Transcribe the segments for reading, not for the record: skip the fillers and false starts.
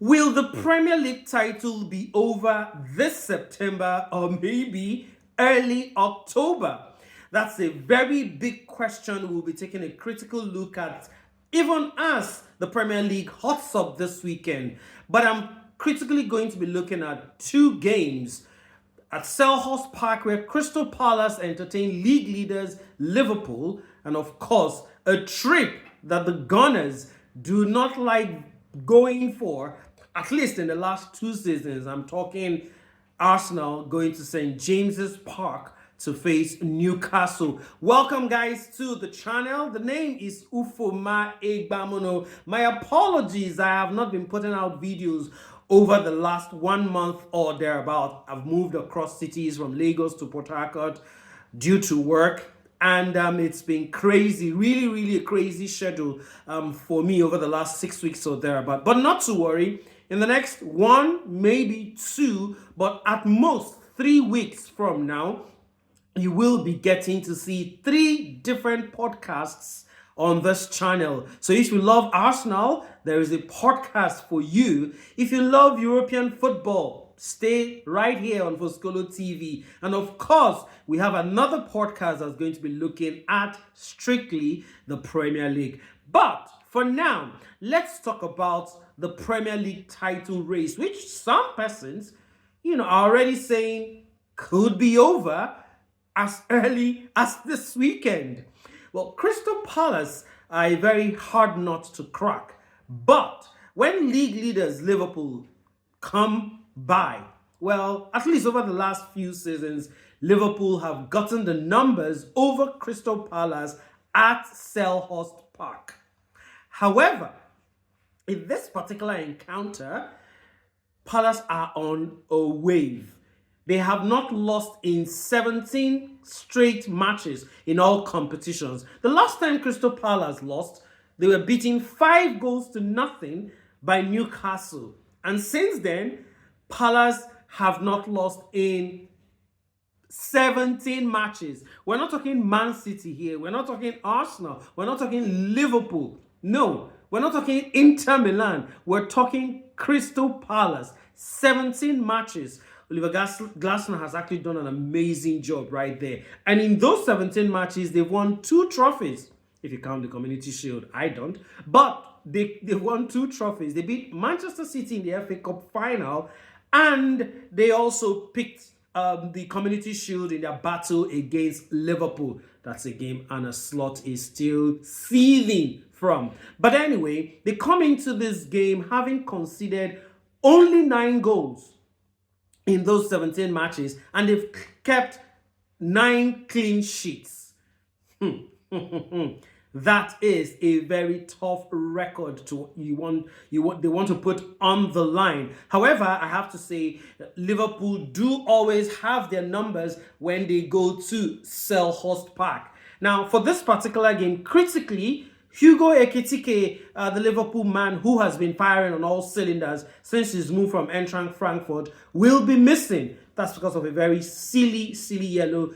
Will the Premier League title be over this September or maybe early October? That's a very big question we'll be taking a critical look at, even as the Premier League hots up this weekend. But I'm critically going to be looking at two games at Selhurst Park, where Crystal Palace entertain league leaders Liverpool, and of course, a trip that the Gunners do not like going for, at least in the last two seasons. I'm talking Arsenal going to St. James's Park to face Newcastle. Welcome, guys, to the channel. The name is Ufoma Egbamono. My apologies, I have not been putting out videos over the last 1 month or thereabout. I've moved across cities from Lagos to Port Harcourt due to work, and it's been crazy, really a crazy schedule for me over the last 6 weeks or thereabout. But not to worry, in the next 1, maybe 2, but at most 3 weeks from now, you will be getting to see 3 different podcasts on this channel. So if you love Arsenal, there is a podcast for you. If you love European football, stay right here on Foscolo TV. And of course, we have another podcast that's going to be looking at strictly the Premier League. But for now, let's talk about the Premier League title race, which some persons, are already saying could be over as early as this weekend. Well, Crystal Palace are a very hard nut to crack. But when league leaders Liverpool come by, well, at least over the last few seasons, Liverpool have gotten the numbers over Crystal Palace at Selhurst Park. However, in this particular encounter, Palace are on a wave. They have not lost in 17 straight matches in all competitions. The last time Crystal Palace lost, they were beaten 5-0 by Newcastle. And since then, Palace have not lost in 17 matches. We're not talking Man City here. We're not talking Arsenal. We're not talking Liverpool. No, we're not talking Inter Milan. We're talking Crystal Palace. 17 matches. Oliver Glasner has actually done an amazing job right there. And in those 17 matches, they've won 2 trophies. If you count the Community Shield, I don't. But they won 2 trophies. They beat Manchester City in the FA Cup final. And they also picked the Community Shield in their battle against Liverpool. That's a game Anna Slot is still seething from. But anyway, they come into this game having conceded only 9 goals in those 17 matches, and they've kept 9 clean sheets. That is a very tough record they want to put on the line. However, I have to say Liverpool do always have their numbers when they go to Selhurst Park. Now, for this particular game, critically, Hugo Ekitike, the Liverpool man who has been firing on all cylinders since his move from Eintracht Frankfurt, will be missing. That's because of a very silly yellow,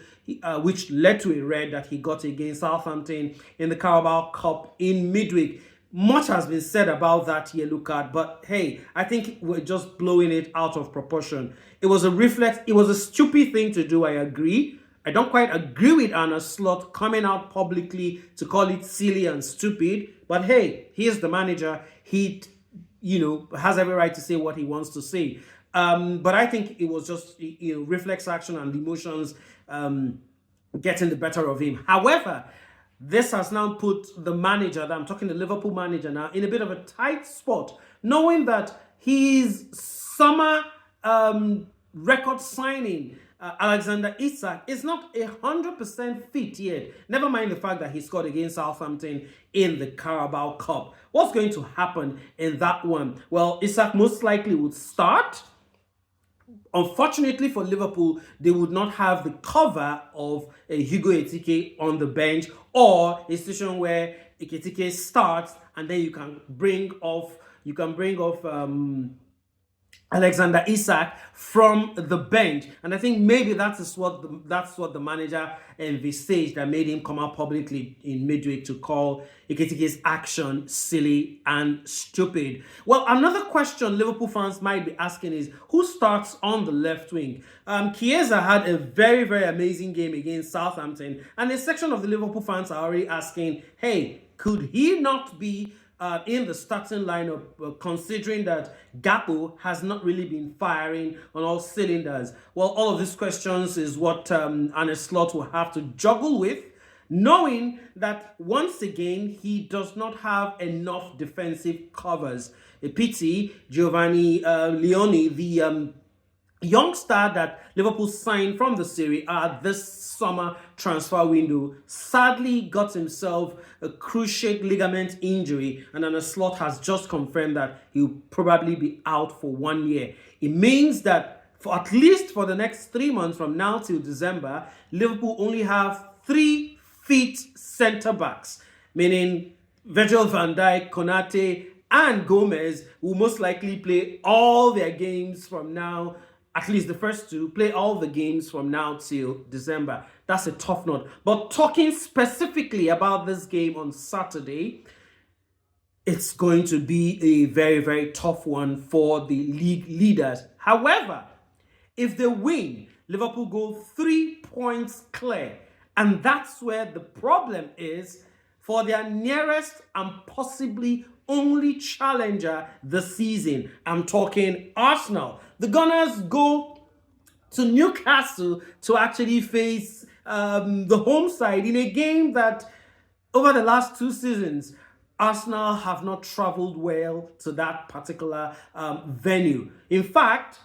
which led to a red that he got against Southampton in the Carabao Cup in midweek. Much has been said about that yellow card, but hey, I think we're just blowing it out of proportion. It was a reflex. It was a stupid thing to do, I agree. I don't quite agree with Anna Slot coming out publicly to call it silly and stupid. But hey, he is the manager. He, has every right to say what he wants to say. But I think it was just, reflex action and emotions getting the better of him. However, this has now put the manager, I'm talking the Liverpool manager now, in a bit of a tight spot, knowing that his summer record signing, Alexander Isak, is not 100% fit yet. Never mind the fact that he scored against Southampton in the Carabao Cup. What's going to happen in that one? Well, Isak most likely would start. Unfortunately for Liverpool, they would not have the cover of a Hugo Ekitike on the bench, or a situation where Ekitike starts and then you can bring off Alexander Isak from the bench, and I think maybe that's what the manager envisaged that made him come out publicly in midweek to call Ekitike's action silly and stupid. Well, another question Liverpool fans might be asking is who starts on the left wing? Chiesa had a very, very amazing game against Southampton, and a section of the Liverpool fans are already asking, hey, could he not be in the starting lineup, considering that Gakpo has not really been firing on all cylinders? Well, all of these questions is what Arne Slot will have to juggle with, knowing that once again he does not have enough defensive covers. A pity Giovanni Leone, the youngster that Liverpool signed from the Serie A this summer transfer window, sadly got himself a cruciate ligament injury, and then a Slot has just confirmed that he'll probably be out for 1 year. It means that for at least for the next 3 months from now till December, Liverpool only have 3 fit centre backs, meaning Virgil van Dijk, Konate, and Gomez will most likely play all their games from now, at least the first two, play all the games from now till December. That's a tough note. But talking specifically about this game on Saturday, it's going to be a very, very tough one for the league leaders. However, if they win, Liverpool go 3 points clear. And that's where the problem is for their nearest and possibly only challenger this season. I'm talking Arsenal. The Gunners go to Newcastle to actually face the home side in a game that over the last 2 seasons, Arsenal have not traveled well to that particular venue. In fact,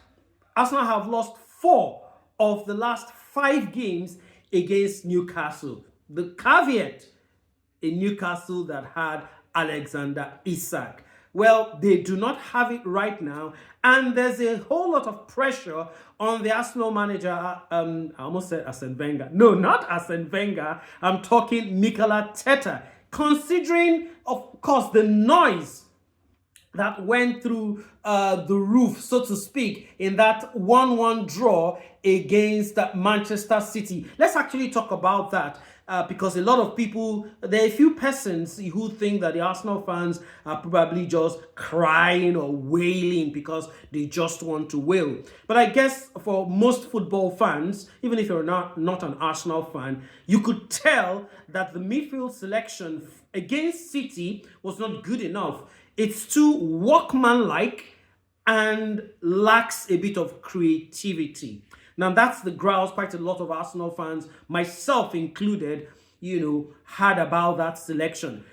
Arsenal have lost 4 of the last 5 games against Newcastle. The caveat, a Newcastle that had Alexander Isak. Well, they do not have it right now, and there's a whole lot of pressure on the Arsenal manager. I almost said Arsene Wenger. No, not Arsene Wenger. I'm talking Mikel Arteta. Considering, of course, the noise that went through the roof, so to speak, in that 1-1 draw against Manchester City. Let's actually talk about that. Because a lot of people, there are a few persons who think that the Arsenal fans are probably just crying or wailing because they just want to wail. But I guess for most football fans, even if you're not an Arsenal fan, you could tell that the midfield selection against City was not good enough. It's too workmanlike and lacks a bit of creativity. Now, that's the grouse quite a lot of Arsenal fans, myself included, had about that selection.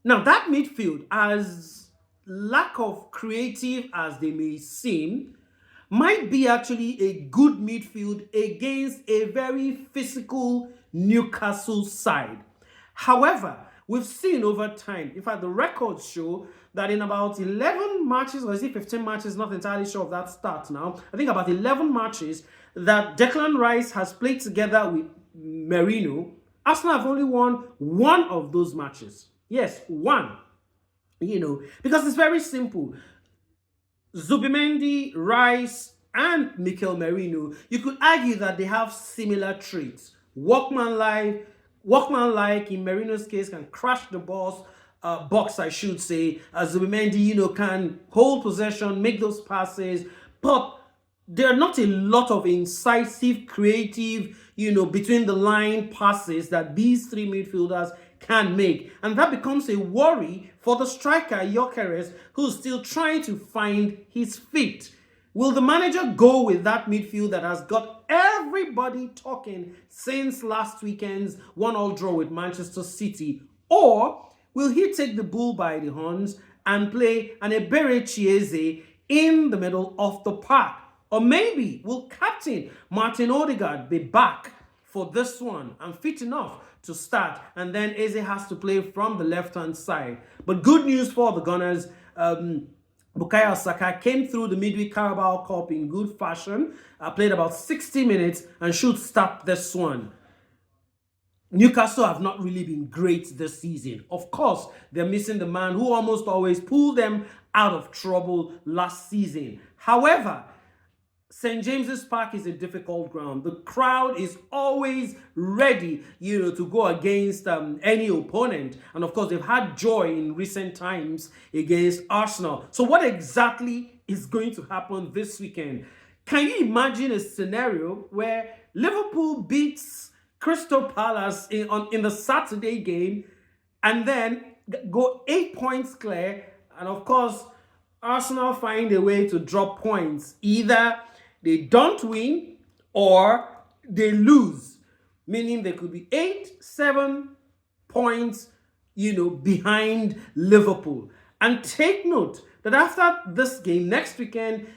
Now, that midfield, as lack of creative as they may seem, might be actually a good midfield against a very physical Newcastle side. However, we've seen over time, in fact, the records show that in about 11 matches, or is it 15 matches, not entirely sure of that stat now, I think about 11 matches that Declan Rice has played together with Merino, Arsenal have only won 1 of those matches. Yes, 1. Because it's very simple. Zubimendi, Rice, and Mikel Merino, you could argue that they have similar traits. Workmanlike in Merino's case, can crash the box, I should say. Zubimendi, can hold possession, make those passes, but there are not a lot of incisive, creative, between the line passes that these 3 midfielders can make. And that becomes a worry for the striker, Gyökeres, who's still trying to find his feet. Will the manager go with that midfield that has got everybody talking since last weekend's 1-1 draw with Manchester City? Or will he take the bull by the horns and play an Ebere Chieze in the middle of the park? Or maybe will Captain Martin Odegaard be back for this one and fit enough to start, and then Eze has to play from the left-hand side? But good news for the Gunners, Bukayo Saka came through the midweek Carabao Cup in good fashion, played about 60 minutes and should start this one. Newcastle have not really been great this season. Of course, they're missing the man who almost always pulled them out of trouble last season. However, St. James's Park is a difficult ground. The crowd is always ready, to go against any opponent. And of course, they've had joy in recent times against Arsenal. So what exactly is going to happen this weekend? Can you imagine a scenario where Liverpool beats Crystal Palace in the Saturday game and then go 8 points clear, and of course Arsenal find a way to drop points? Either they don't win or they lose, meaning they could be 8-7 points behind Liverpool. And take note that after this game next weekend,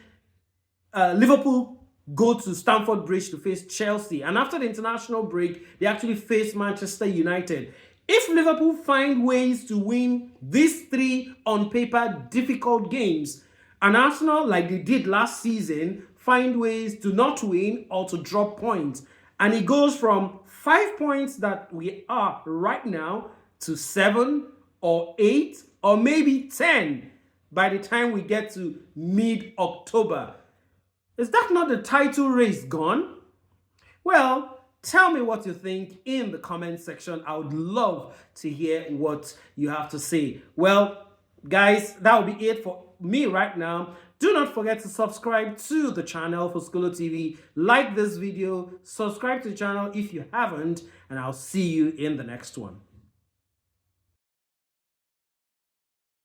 Liverpool go to Stamford Bridge to face Chelsea. And after the international break, they actually face Manchester United. If Liverpool find ways to win these 3 on paper difficult games, and Arsenal, like they did last season, find ways to not win or to drop points, and it goes from 5 points that we are right now to 7 or 8 or maybe 10 by the time we get to mid-October. Is that not the title race gone? Well, tell me what you think in the comment section. I would love to hear what you have to say. Well, guys, that will be it for me right now. Do not forget to subscribe to the channel for Schooler TV. Like this video, subscribe to the channel if you haven't, and I'll see you in the next one.